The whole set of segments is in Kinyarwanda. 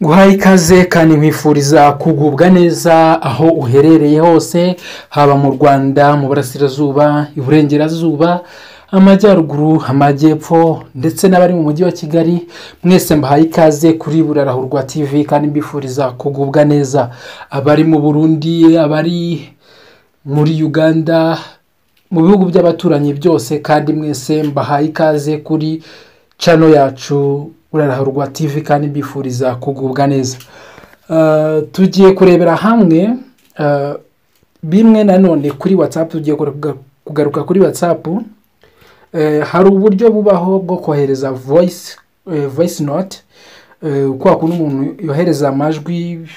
Guhaye ikaze kandi nkwifuriza kugubwa neza aho uherereye hose, haba mu Rwanda, mu Burasirazuba, Iburengerazuba, Amajyaruguru, Amajyepfo ndetse n'abari mu mujyi wa Kigali. Mwese mbahaye ikaze kuri Burarahurwa TV kandi mbifuriza kugubwa neza. Abari mu Burundi, abari muri Uganda, mu bihugu by'abaturanyi byose, kandi mwese mbahaye ikaze kuri channel yacu Burarahurwa TV kandi mbifuriza kugubwa neza. Tugiye kurebera hamwe bimwe nanone kuri WhatsApp. Tugiye kugaruka kuri WhatsApp. Hari uburyo bubaho bwo kohereza voice note, kwa kuntu umuntu yohereza amajwi,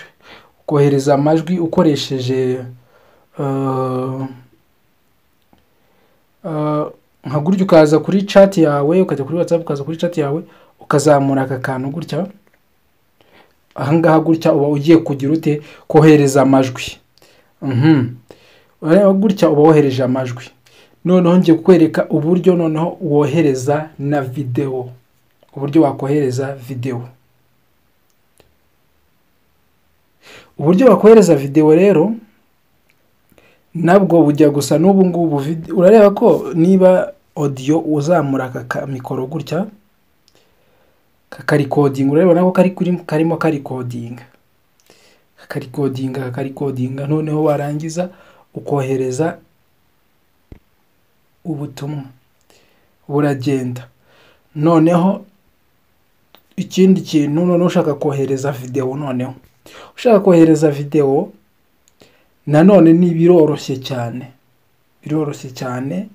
kohereza amajwi ukoresheje nka gutyo, ukaza kuri chat yawe, ukajya kuri WhatsApp, ukaza kuri chat yawe ukazamura aka kantu gutya. Ahangaha gutya uba ugiye kugira ute kohereza amajwi. Ureba gutya uba wohereje amajwi. Noneho ngiye kukwereka uburyo noneho wohereza na video, uburyo wakohereza video. Uburyo wakohereza video rero nabwo bujya gusa n'ubu ngubu. Urareba ko niba audio uzamura aka mikoro gutya recording, ureba nako karimo recording, noneho warangiza ukohereza ubutumwa buragenda. Noneho ikindi kintu, noneho ushaka kohereza video, noneho ushaka kohereza video nanone ni biroroshye cyane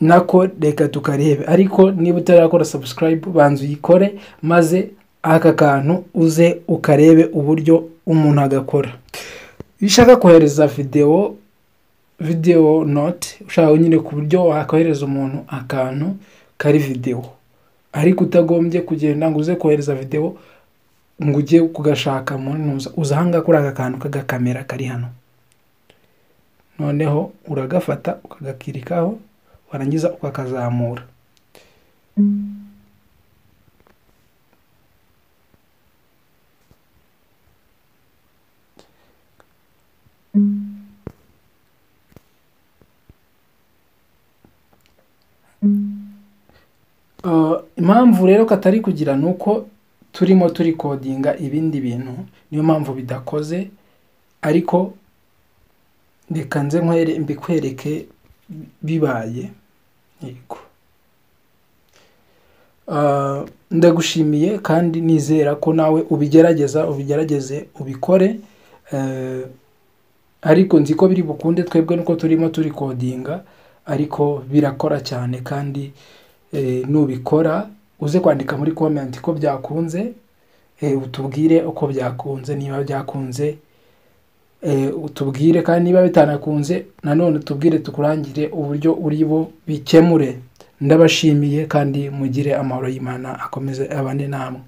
nako. Reka tukarebe, ariko niba utarakora subscribe banzu yikore, maze aka kantu uze ukarebe uburyo umuntu agakora. Bishaka kohereza video note, ushaka nyine ku buryo wakohereza umuntu akantu kari video, ariko utagombye kugenda ngo uze kohereza video ngo ujye kugashaka umuntu. Uzahanga kuri aka kantu kagakamera kari hano, noneho uragafata ukagakirikaho, warangiza ukakazamura. Impamvu rero katari kugira nuko turimo turi codinga ibindi bintu, niyo mpamvu bidakoze, ariko reka nze mbikwereke bibaye. Yego, ndagushimiye kandi nizera ko nawe ubigerageze ubikore, ariko nzi ko biri bukunde. Twebwe nuko turimo turi codinga, ariko birakora cyane. kandi nubikora uze kwandika muri comment ko byakunze, utubwire uko byakunze. Niba byakunze utubwire, kandi niba bitanakunze nanone utubwire, tukurangire uburyo uribo bikemure. Ndabashimiye kandi mugire amahoro y'Imana akomeze abane namwe.